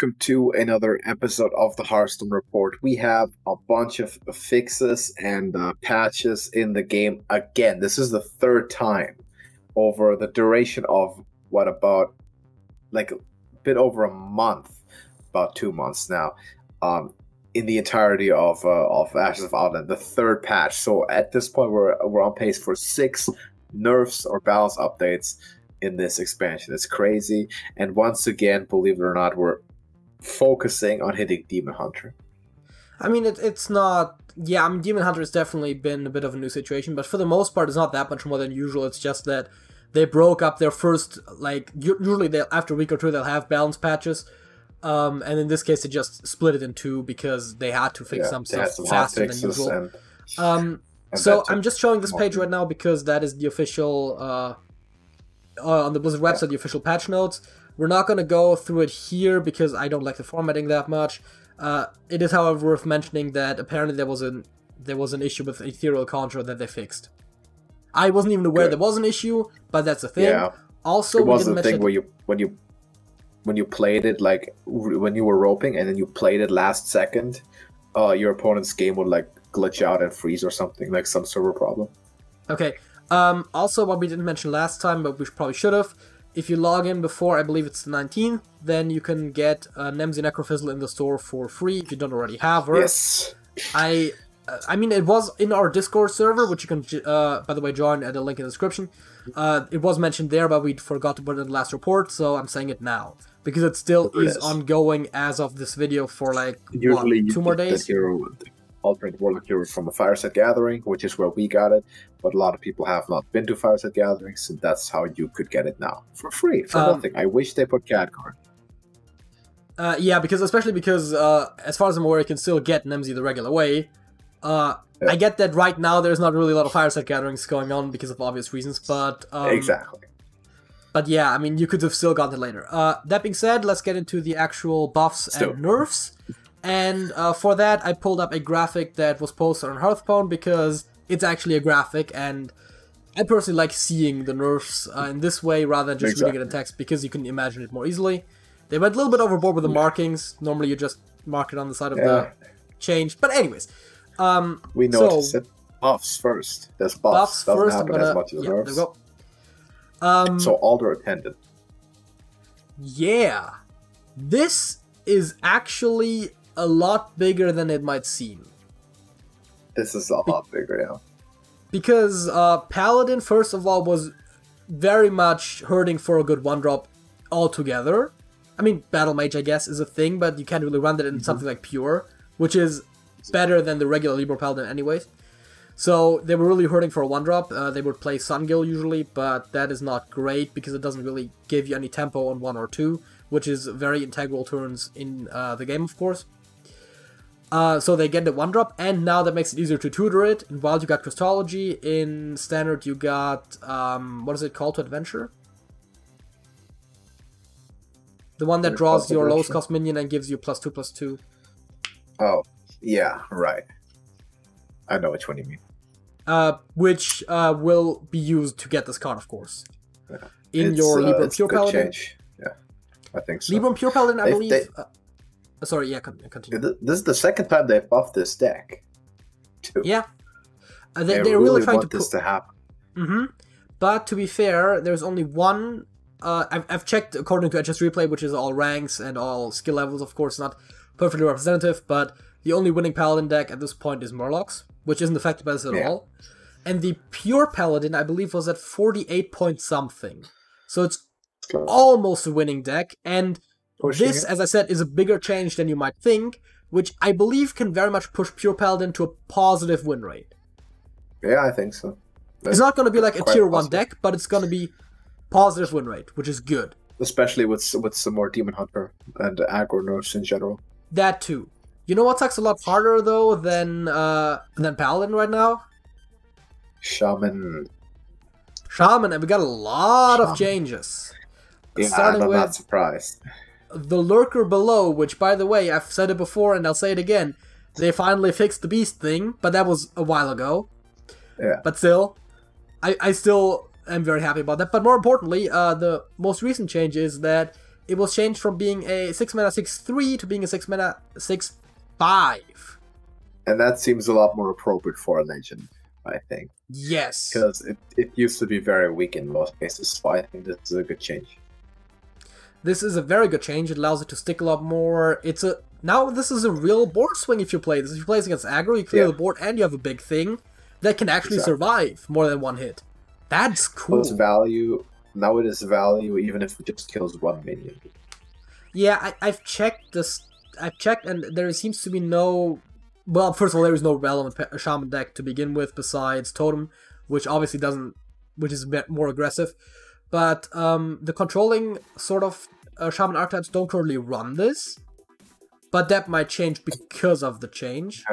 welcome to another episode of the Hearthstone Report. We have a bunch of fixes and patches in the game again. This is the third time over the duration of about a bit over a month, about 2 months now. In the entirety of Ashes of Outland, the third patch. So at this point, we're on pace for 6 nerfs or balance updates in this expansion. It's crazy, and once again, believe it or not, we're focusing on hitting Demon Hunter. I mean, it's not... Yeah, I mean, Demon Hunter has definitely been a bit of a new situation, but for the most part, it's not that much more than usual. It's just that they broke up their first, usually after a week or two, they'll have balance patches, and in this case, they just split it in 2 because they had to fix some stuff faster than usual. So I'm just showing this page right now because that is the official... on the Blizzard website, the official patch notes. We're not going to go through it here because I don't like the formatting that much. It is, however, worth mentioning that apparently there was an issue with Ethereal Contra that they fixed. I wasn't even aware there was an issue, but that's a thing. Yeah. Also, it was a thing where when you played it, when you were roping and then you played it last second, your opponent's game would glitch out and freeze or something, like some server problem. Okay. Also, what we didn't mention last time, but we probably should have, if you log in before, I believe it's the 19th, then you can get Nemsy Necrofizzle in the store for free if you don't already have her. Yes. I mean, it was in our Discord server, which you can, by the way, join at the link in the description. It was mentioned there, but we forgot to put it in the last report, so I'm saying it now. Because it still is ongoing as of this video for, usually what, 2 more days? Alternate Warlock hero from a Fireside Gathering, which is where we got it, but a lot of people have not been to Fireside Gatherings, so that's how you could get it now for free, for nothing. I wish they put Khadgar. Yeah, especially because as far as I'm aware, you can still get Nemsy the regular way. I get that right now there's not really a lot of Fireside Gatherings going on because of obvious reasons, but exactly. But yeah, I mean, you could have still gotten it later. That being said, let's get into the actual buffs and nerfs. And for that, I pulled up a graphic that was posted on Hearthstone because it's actually a graphic, and I personally like seeing the nerfs in this way rather than just reading it in text because you can imagine it more easily. They went a little bit overboard with the markings. Normally, you just mark it on the side of the change. But anyways, we noticed it. Buffs first. There's buffs. Doesn't happen as much as nerfs. There we go. So Alder attended. Yeah, this is actually a lot bigger than it might seem. This is a lot bigger, yeah. Because Paladin, first of all, was very much hurting for a good 1-drop altogether. I mean, Battle Mage, I guess, is a thing, but you can't really run that in something like Pure, which is better than the regular Libra Paladin anyways. So they were really hurting for a 1-drop. They would play Sungil usually, but that is not great because it doesn't really give you any tempo on 1 or 2, which is very integral turns in the game, of course. So they get the 1-drop, and now that makes it easier to tutor it. In Wild, you got Christology. In Standard, you got, what is it called to Adventure? The one that draws your lowest cost minion and gives you +2/+2. Oh, yeah, right. I know which one you mean. Which will be used to get this card, of course. Yeah. In your Libra Pure Paladin. Change. Yeah, I think so. Libra Pure Paladin, I believe... sorry, yeah, continue. This is the second time they've buffed this deck, too. Yeah. They're really trying want this to happen. Mm-hmm. But to be fair, there's only one... I've checked according to HS Replay, which is all ranks and all skill levels, of course, not perfectly representative, but the only winning Paladin deck at this point is Murlocs, which isn't affected by this at all. And the Pure Paladin, I believe, was at 48 point something. So it's almost a winning deck, and... This, as I said, is a bigger change than you might think, which I believe can very much push Pure Paladin to a positive win rate. Yeah, I think so. It's not going to be like a tier 1 deck, but it's going to be positive win rate, which is good. Especially with some more Demon Hunter and aggro nerfs in general. That too. You know what sucks a lot harder, though, than Paladin right now? Shaman. And we got a lot of changes. Yeah, I'm not surprised. The Lurker Below, which, by the way, I've said it before and I'll say it again, they finally fixed the Beast thing, but that was a while ago. Yeah. But still, I still am very happy about that. But more importantly, the most recent change is that it was changed from being a 6 mana 6/3 to being a 6 mana 6/5. And that seems a lot more appropriate for a legend, I think. Yes. Because it used to be very weak in most cases, so I think this is a good change. This is a very good change. It allows it to stick a lot more. Now this is a real board swing if you play this. If you play this against aggro, you clear the board and you have a big thing that can actually survive more than one hit. That's cool. Now it is value even if it just kills one minion. Yeah, I've checked this. I've checked and there seems to be no... Well, first of all, there is no relevant Shaman deck to begin with besides Totem, which obviously doesn't... which is a bit more aggressive. But the controlling sort of Shaman archetypes don't currently run this. But that might change because of the change.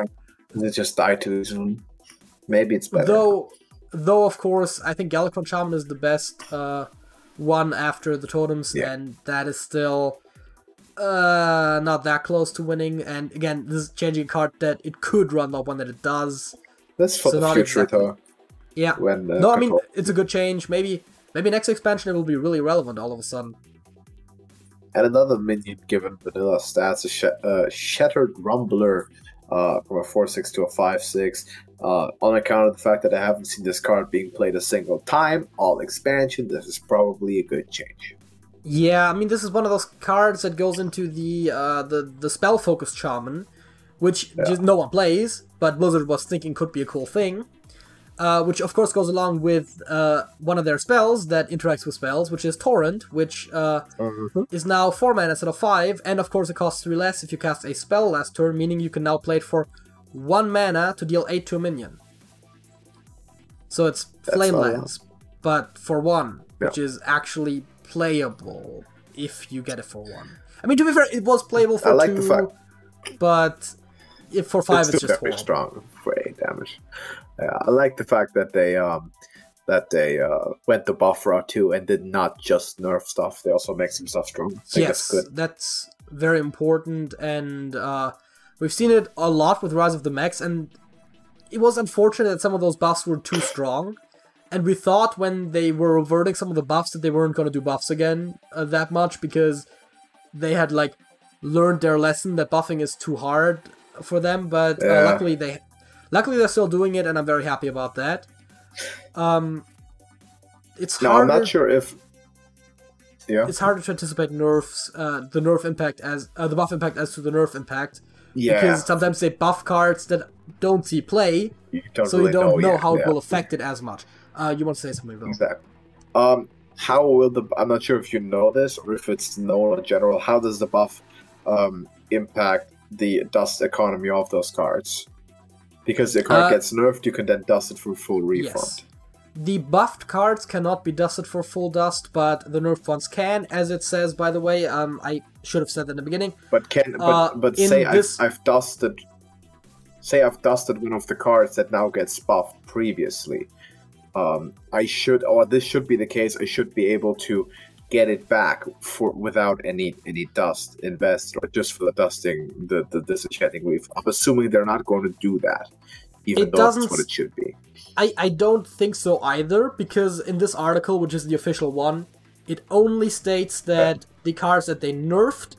It just died too soon. Maybe it's better. Though of course, I think Galakrond Shaman is the best one after the totems, and that is still not that close to winning. And again, this is changing a card that it could run, not one that it does. That's for the future, though. Yeah. No, I mean, it's a good change. Maybe next expansion it will be really relevant all of a sudden. And another minion given vanilla stats, a Shattered Rumbler from a 4/6 to a 5/6. On account of the fact that I haven't seen this card being played a single time, all expansion, this is probably a good change. Yeah, I mean, this is one of those cards that goes into the spell-focused Shaman, which just no one plays, but Blizzard was thinking could be a cool thing. Which of course goes along with one of their spells that interacts with spells, which is Torrent, which is now 4 mana instead of 5, and of course it costs 3 less if you cast a spell last turn, meaning you can now play it for 1 mana to deal 8 to a minion. So it's Flamelands, but for 1, which is actually playable if you get it for 1. I mean, to be fair, it was playable for 2, but for 5 it's just very strong for 8 damage. I like the fact that they went the buff route too and did not just nerf stuff. They also make some stuff strong. Yes, that's very important, and we've seen it a lot with Rise of the Mechs, and it was unfortunate that some of those buffs were too strong. And we thought when they were reverting some of the buffs that they weren't going to do buffs again that much because they had like learned their lesson that buffing is too hard for them. But luckily they're still doing it, and I'm very happy about that. It's harder. I'm not sure if. Yeah. It's harder to anticipate nerfs, the nerf impact as the buff impact as to the nerf impact. Yeah. Because sometimes they buff cards that don't see play, so you don't know how it will affect it as much. You want to say something, though? Exactly. How will I'm not sure if you know this or if it's known in general. How does the buff impact the dust economy of those cards? Because the card gets nerfed, you can then dust it for full refund. Yes. The buffed cards cannot be dusted for full dust, but the nerfed ones can, as it says, by the way. I should have said that in the beginning. But say I've dusted one of the cards that now gets buffed previously. This should be the case. I should be able to get it back without any dust invested, or just for the dusting, the disenchanting weave. I'm assuming they're not going to do that, even though that's what it should be. I don't think so either, because in this article, which is the official one, it only states that the cards that they nerfed,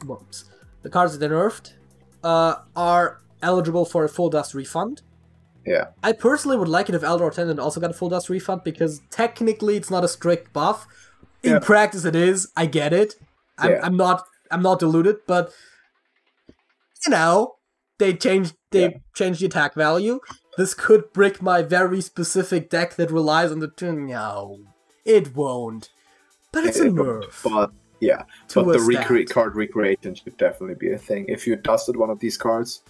are eligible for a full dust refund. Yeah. I personally would like it if Eldar Attendant also got a full dust refund, because technically it's not a strict buff. In practice it is. I get it. I'm not deluded, but you know, they changed the attack value. This could brick my very specific deck that relies on the no. It won't. But it's a nerf. But the card recreation should definitely be a thing. If you dusted one of these cards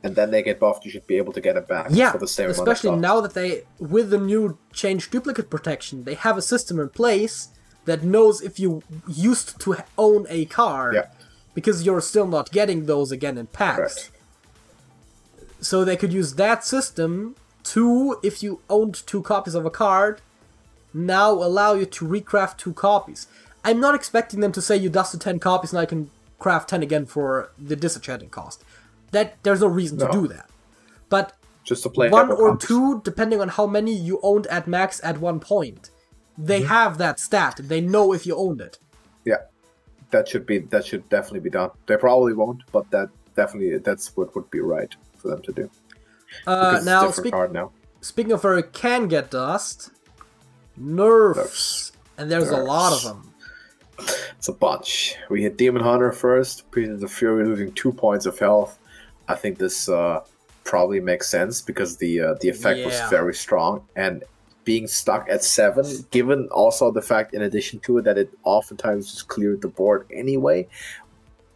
and then they get buffed, you should be able to get it back for the same amount of buff. Especially now that with the new changed duplicate protection, they have a system in place that knows if you used to own a card, because you're still not getting those again in packs. Correct. So they could use that system to, if you owned 2 copies of a card, now allow you to recraft 2 copies. I'm not expecting them to say you dusted 10 copies and I can craft 10 again for the disenchanting cost. There's no reason to do that. But just to play 1 or 2, depending on how many you owned at max at one point. They have that stat. They know if you owned it. Yeah. that should definitely be done. They probably won't, but that's what would be right for them to do. Now, speaking of where it can get dust, Nerfs. And there's a lot of them. It's a bunch. We hit Demon Hunter first, Priest of Fury losing 2 points of health. I think this probably makes sense because the effect was very strong, and being stuck at 7, given also the fact, in addition to it, that it oftentimes just cleared the board anyway.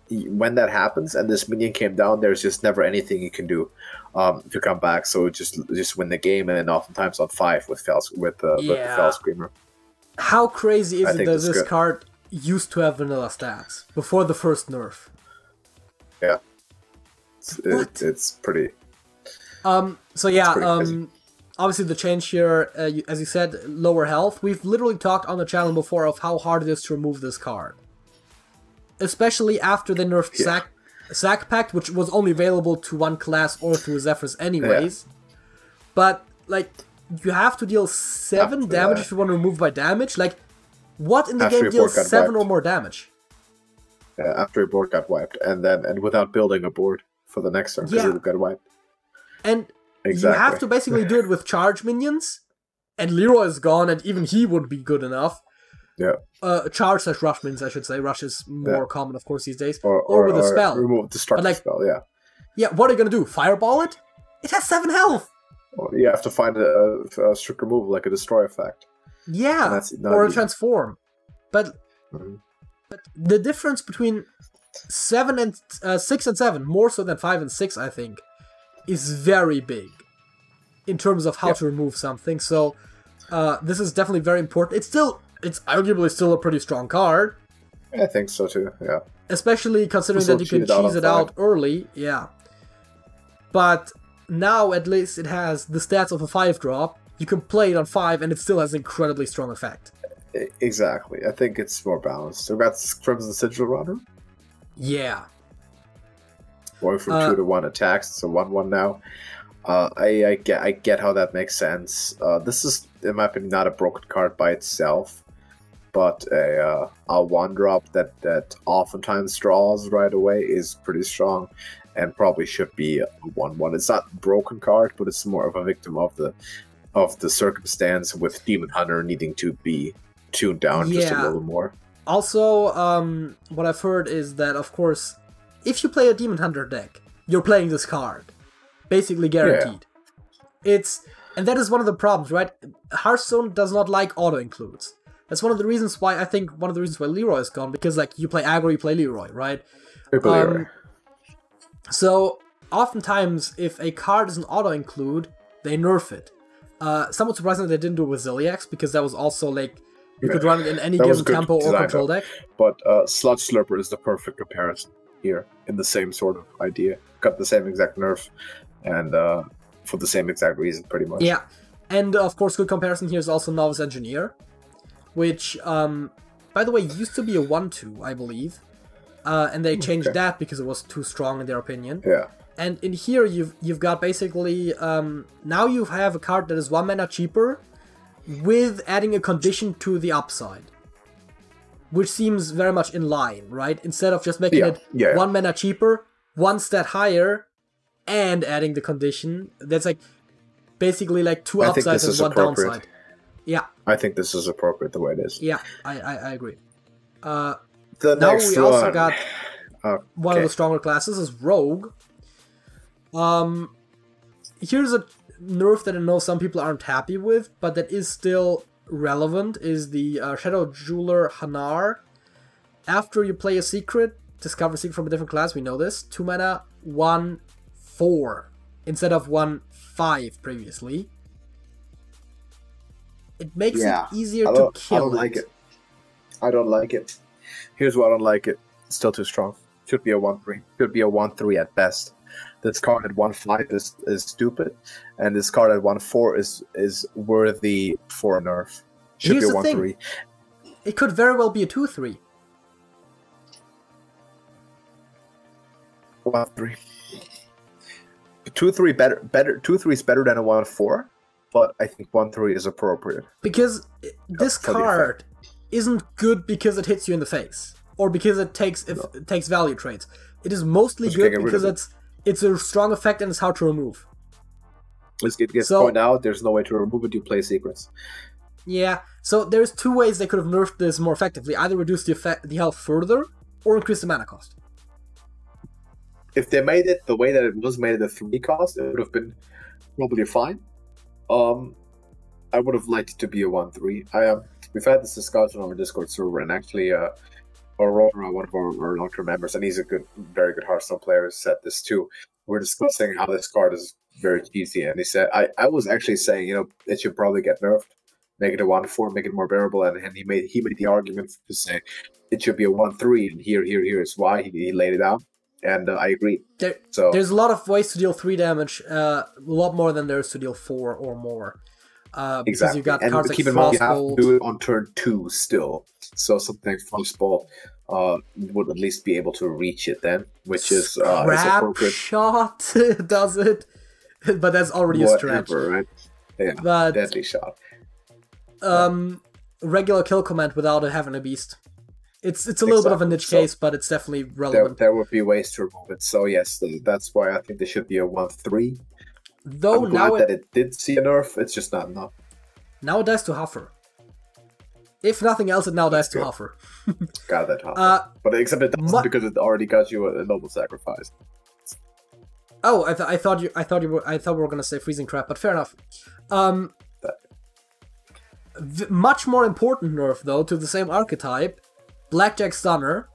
When that happens and this minion came down, there's just never anything you can do to come back. So just win the game, and then oftentimes on 5 with the Fell Screamer. How crazy is it that this card used to have vanilla stats before the first nerf? Yeah, it's pretty. So yeah, obviously the change here, as you said, lower health. We've literally talked on the channel before of how hard it is to remove this card, especially after they nerfed Sack Pact, which was only available to one class or through Zephyrs anyways. But like, you have to deal 7 damage if you want to remove by damage. Like, what in the game deals 7 or more damage? Yeah, after your board got wiped, and without building a board for the next turn because it got wiped. And you have to basically do it with charge minions, and Leroy is gone, and even he wouldn't be good enough. Yeah. Charge / rush minions, I should say. Rush is more common, of course, these days. Or with a spell. Remove destructive spell, yeah. Yeah, what are you going to do? Fireball it? It has 7 health! Well, you have to find a strict removal, like a destroy effect. Yeah, or a transform. But the difference between 6 and 7, more so than 5 and 6, I think, is very big in terms of how to remove something. So this is definitely very important. It's arguably still a pretty strong card. I think so too. Yeah. Especially considering that you can cheese it out early. Yeah. But now at least it has the stats of a 5-drop. You can play it on 5 and it still has incredibly strong effect. Exactly. I think it's more balanced. So we got Crimson Sigil Runner. Yeah. Going from 2 to 1 attacks. It's a 1/1 now. I get how that makes sense. This is, in my opinion, not a broken card by itself, but a 1-drop that oftentimes draws right away is pretty strong, and probably should be a 1/1. It's not a broken card, but it's more of a victim of the circumstance, with Demon Hunter needing to be tuned down just a little more. Also, what I've heard is that, of course, if you play a Demon Hunter deck, you're playing this card. Basically guaranteed. And that is one of the problems, right? Hearthstone does not like auto-includes. That's one of the reasons why, Leroy is gone, because, like, you play aggro, you play Leroy, right? So, oftentimes, if a card is an auto-include, they nerf it. Somewhat surprising that they didn't do it with Ziliax, because that was also, like, you could run it in any given tempo or control deck. But Sludge Slurper is the perfect comparison here, in the same sort of idea. Got the same exact nerf, and for the same exact reason, pretty much. Yeah, and of course, good comparison here is also Novice Engineer, which, by the way, used to be a 1/2, I believe, and they changed that because it was too strong in their opinion. Yeah. And in here, you've got basically, now you have a card that is 1 mana cheaper, with adding a condition to the upside, which seems very much in line, right? Instead of just making it 1 mana cheaper, 1 stat higher, and adding the condition, that's like basically like 2 upsides and 1 downside. Yeah, I think this is appropriate the way it is. Yeah, I agree. Now we also got one of the stronger classes is Rogue. Here's a nerf that I know some people aren't happy with, but that is still relevant, is the Shadow Jeweler Hanar. After you play a secret, discover a secret from a different class, we know this, 2 mana, 1/4, instead of 1/5 previously. It makes it easier to kill I don't like it. I don't like it. Here's why I don't like it. It's still too strong. Should be a 1/3. Should be a 1/3 at best. This card at 1/5 is stupid, and this card at 1/4 is worthy for a nerf. Should Here's be a 1/3. It could very well be a 2/3. 1/3. 2/3 better. 2/3 is better than a 1/4, but I think 1/3 is appropriate. Because this card isn't good because it hits you in the face, or because it takes it takes value traits. It is mostly Just good get rid because of it. it's a strong effect and it's hard to remove. Let's get So- pointed out. There's no way to remove it. You play secrets. Yeah, so there's two ways they could have nerfed this more effectively. Either reduce the health further, or increase the mana cost. If they made it the way that it was, made it a 3 cost, it would have been probably fine. I would have liked it to be a 1-3. We've had this discussion on our Discord server, and actually, Aurora, one of our long-term members, and he's a very good Hearthstone player, said this too. We're discussing how this card is very cheesy, and he said, I was actually saying, it should probably get nerfed, make it a 1-4, make it more bearable, and he made the argument to say it should be a 1-3, and here is why he laid it out, and I agree. There's a lot of ways to deal 3 damage, a lot more than there is to deal 4 or more. Because you've got cards like keep in mind, you have Frostbolt. to do it on turn 2 still. So something like Frostbolt would at least be able to reach it then, which is appropriate. Shot does it, but that's already a stretch. Right? Yeah, But deadly shot. regular kill command without it having a beast. It's a little bit of a niche case, but it's definitely relevant. There would be ways to remove it. So yes, that's why I think there should be a 1-3. Though I'm now glad that it did see a nerf, it's just not enough. Now it dies to Huffer. If nothing else, it now dies to Huffer. Got that Huffer. But except it doesn't because it already got you a noble sacrifice. Oh, I thought we were gonna say freezing trap, but fair enough. Much more important nerf though to the same archetype, Blackjack Stunner,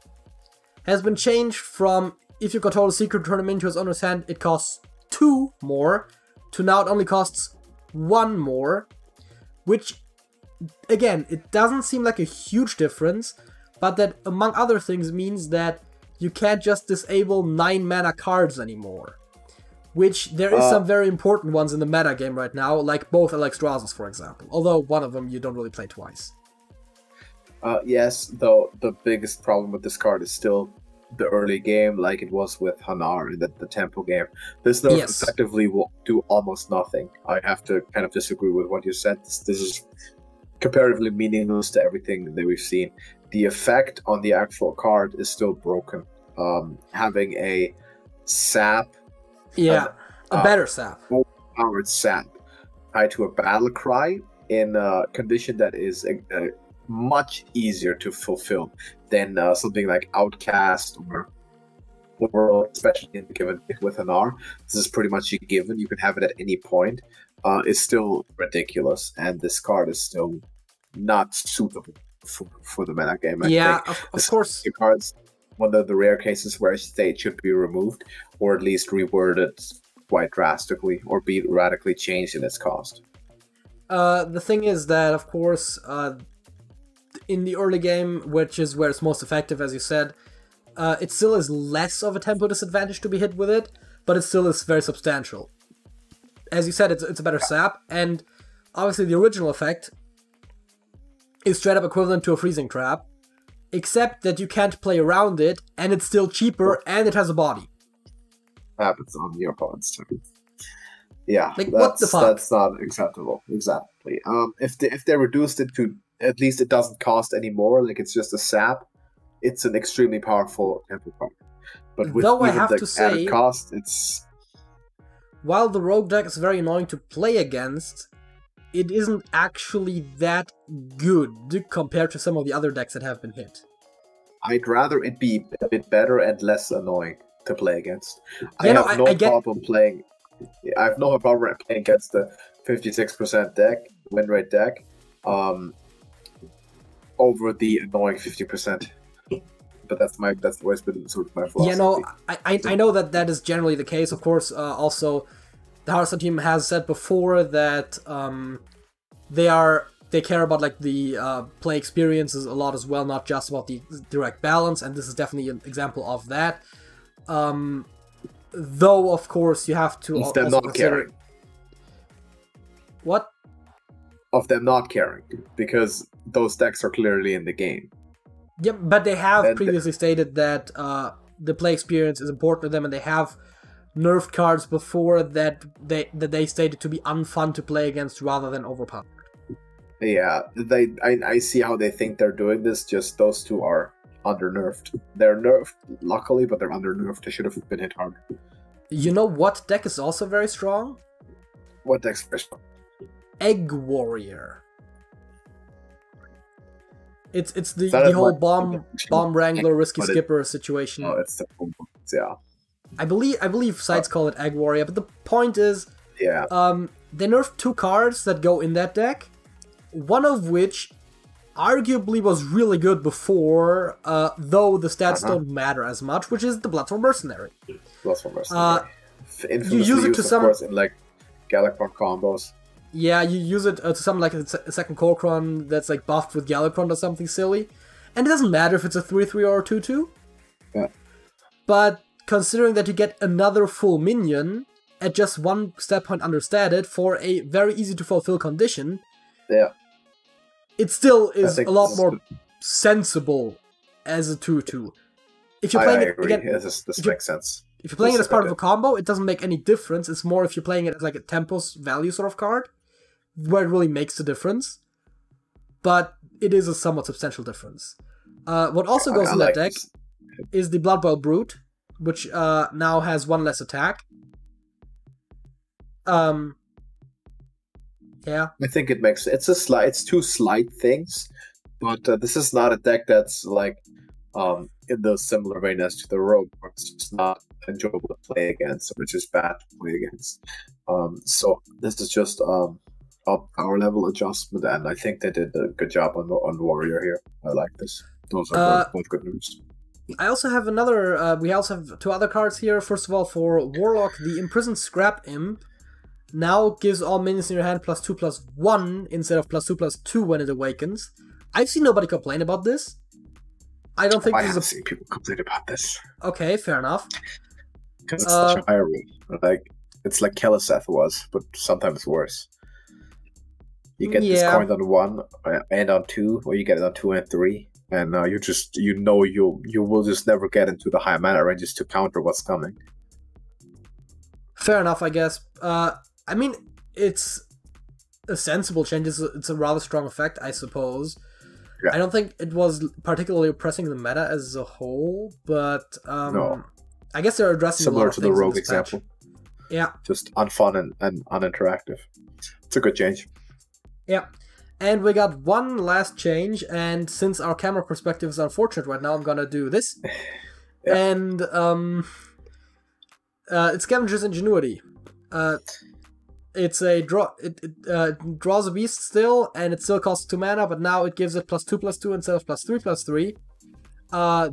has been changed from if you control a secret turn him into his owner's hand, it costs 2 more, to now it only costs 1 more, which, again, it doesn't seem like a huge difference, but that, among other things, means that you can't just disable 9 mana cards anymore. Which, there is some very important ones in the meta game right now, like both Alexstrasza's, for example, although one of them you don't really play twice. Yes, though the biggest problem with this card is still the early game, like it was with Hanar in the tempo game. This nerf effectively will do almost nothing. I have to kind of disagree with what you said. This is comparatively meaningless to everything that we've seen. The effect on the actual card is still broken. Having a sap, a better sap, overpowered sap tied to a battle cry in a condition that is much easier to fulfill than something like Outcast or World, especially in the given with an R. This is pretty much a given. You can have it at any point. It's still ridiculous, and this card is still not suitable for the meta game. I think. Of course. The card's one of the rare cases where I say it should be removed, or at least reworded quite drastically, or be radically changed in its cost. The thing is that, of course, in the early game, which is where it's most effective, as you said, it still is less of a tempo disadvantage to be hit with it, but it still is very substantial. As you said, it's a better sap, and obviously the original effect is straight up equivalent to a freezing trap, except that you can't play around it, and it's still cheaper, and it has a body. Happens on your opponent's turn. Yeah, like, what the fuck? That's not acceptable. Exactly. If they reduced it to at least it doesn't cost any more, like it's just a sap, it's an extremely powerful tempo card. But with Though I even have the to say, added cost, it's... While the rogue deck is very annoying to play against, it isn't actually that good compared to some of the other decks that have been hit. I'd rather it be a bit better and less annoying to play against. I have no problem playing against the 56% deck, win rate deck, over the annoying 50%. But that's always been sort of my philosophy. Yeah, no, I know that is generally the case. Of course, also the Hearthstone team has said before that they care about like the play experiences a lot as well, not just about the direct balance, and this is definitely an example of that. Though of course you have to also not consider caring. What? Of them not caring, because those decks are clearly in the game. Yeah, but they have previously stated that the play experience is important to them, and they have nerfed cards before that they stated to be unfun to play against rather than overpowered. Yeah, I see how they think they're doing this. Just those two are under nerfed. They're nerfed, luckily, but they're under nerfed. They should have been hit hard. You know what deck is also very strong? What deck's very strong? Egg Warrior. It's the whole bomb wrangler risky skipper situation. Oh, it's the yeah. I believe sites call it Egg Warrior, but the point is, yeah. They nerfed 2 cards that go in that deck, one of which arguably was really good before, though the stats don't matter as much, which is the Bloodthorn Mercenary. Bloodthorn Mercenary. You use it to summon, in like Galakron combos. Yeah, you use it to summon like a second Korkron that's like buffed with Galakron or something silly. And it doesn't matter if it's a 3/3 or a 2/2. Yeah. But considering that you get another full minion at just 1 stat point understated for a very easy to fulfill condition, yeah, it still is a lot more sensible as a 2/2. If you're playing it again, this makes sense. If you're playing it as part of a combo, it doesn't make any difference. It's more if you're playing it as like a Tempos value sort of card, where it really makes the difference. But it is a somewhat substantial difference. What also goes in that deck is the Blood Boil Brute, which now has 1 less attack. Yeah. I think it makes it's 2 slight things, but this is not a deck that's like in the similar vein as to the Rogue, where it's just not enjoyable to play against, or it's just bad to play against. So this is just a power level adjustment, and I think they did a good job on Warrior here. I like this. Those are both good news. I also have another. We also have 2 other cards here. First of all, for Warlock, the Imprisoned Scrap Imp now gives all minions in your hand +2/+1 instead of +2/+2 when it awakens. I've seen nobody complain about this. I don't think I haven't seen people complain about this. Okay, fair enough. Because it's such a high rule. Like, it's like Keleseth was, but sometimes worse. You get this coin on 1 and on 2, or you get it on 2 and 3, and you will just never get into the high mana ranges to counter what's coming. Fair enough, I guess. I mean, it's a sensible change. It's a rather strong effect, I suppose. Yeah. I don't think it was particularly oppressing the meta as a whole, but no. I guess they're addressing similar a lot of to the Rogue example. Yeah. Just unfun and uninteractive. It's a good change. Yeah. And we got one last change, and since our camera perspective is unfortunate right now, I'm gonna do this. Yeah. And it's Scavenger's Ingenuity. It's a draw. It draws a beast still, and it still costs 2 mana, but now it gives it +2/+2 instead of +3/+3.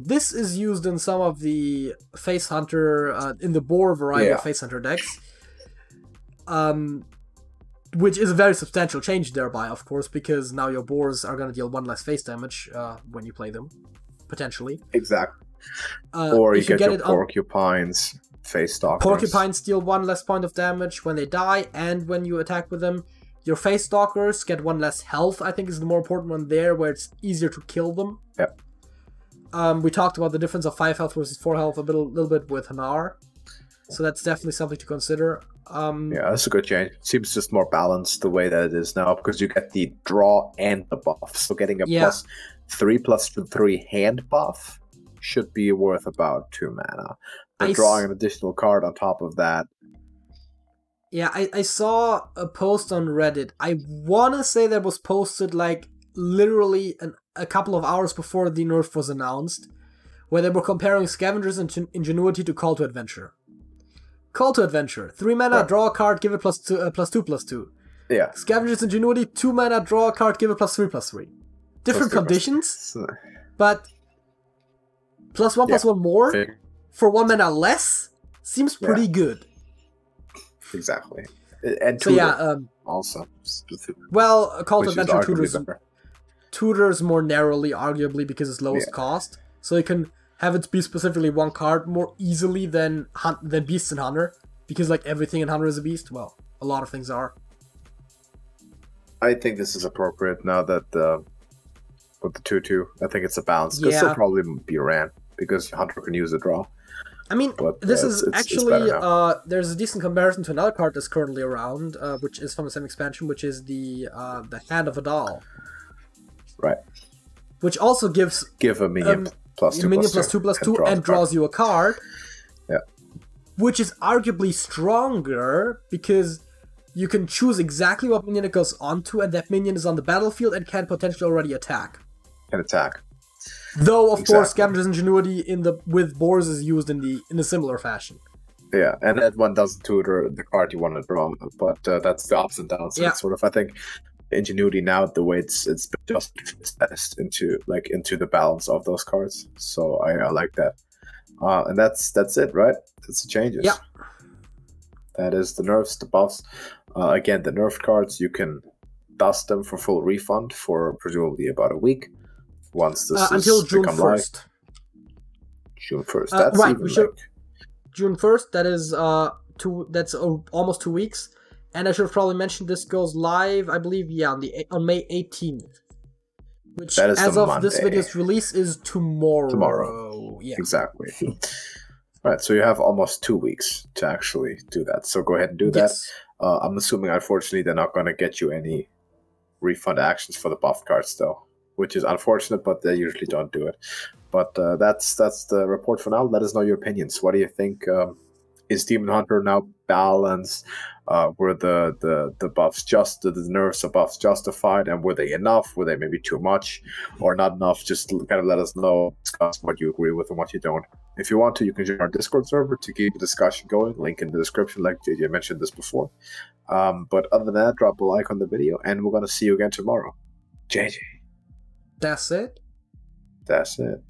This is used in some of the Face Hunter, in the boar variety of Face Hunter decks. Which is a very substantial change thereby, of course, because now your boars are going to deal 1 less face damage when you play them, potentially. Exactly. Or you get your porcupines. Face stalkers. Porcupines deal 1 less point of damage when they die and when you attack with them. Your face stalkers get 1 less health, I think is the more important one there, where it's easier to kill them. Yep. We talked about the difference of 5 health versus 4 health a little bit with Hanar. So that's definitely something to consider. Yeah, that's a good change. Seems just more balanced the way that it is now, because you get the draw and the buff. So getting a +3/+3 hand buff should be worth about 2 mana. Drawing an additional card on top of that. Yeah, I saw a post on Reddit. I want to say that was posted like literally a couple of hours before the nerf was announced, where they were comparing Scavenger's Ingenuity to Call to Adventure. Call to Adventure, 3 mana, draw a card, give it +2/+2. Yeah. Scavenger's Ingenuity, 2 mana, draw a card, give it +3/+3. Different conditions, but +1/+1 more. Fair. For 1 mana less seems pretty good. Exactly. And Tutor also. Well, Call to Adventure tutors more narrowly, arguably, because it's lowest cost. So you can have it be specifically 1 card more easily than Beasts in Hunter. Because like everything in Hunter is a beast. Well, a lot of things are. I think this is appropriate now that with the 2/2, I think it's a balance. Because it'll probably be ran, because Hunter can use a draw. I mean, this is actually, there's a decent comparison to another card that's currently around, which is from the same expansion, which is the Hand of Adal. Right. Which also gives... Give a minion minion plus 2/2 and draws you a card. Yeah. Which is arguably stronger because you can choose exactly what minion it goes onto, and that minion is on the battlefield and can potentially already attack. Though, of course, Scavenger's Ingenuity with Boars is used in a similar fashion. Yeah, and that one doesn't tutor the card you want to draw, but that's the ups and downs. So it's sort of, I think, Ingenuity now, the way it's been just into the balance of those cards. So I like that. And that's it, right? That's the changes. Yeah. That is the nerfs, the buffs. Again, the nerfed cards, you can dust them for full refund for presumably about a week. Once this until June 1st. June 1st. That's right. Even June 1st. That is that's almost 2 weeks. And I should have probably mentioned this goes live, I believe, on May 18th. Which, as of Monday. This video's release, is tomorrow. Tomorrow. Yeah. Exactly. Right, so you have almost 2 weeks to actually do that. So go ahead and do that. I'm assuming, unfortunately, they're not going to get you any refund actions for the buff cards, though, which is unfortunate, but they usually don't do it. But that's the report for now. Let us know your opinions. What do you think? Is Demon Hunter now balanced? Were the buffs the nerfs of buffs justified, and were they enough? Were they maybe too much or not enough? Just kind of let us know, discuss what you agree with and what you don't. If you want to, you can join our Discord server to keep the discussion going. Link in the description, like JJ mentioned this before. But other than that, drop a like on the video, and we're going to see you again tomorrow. JJ. That's it? That's it.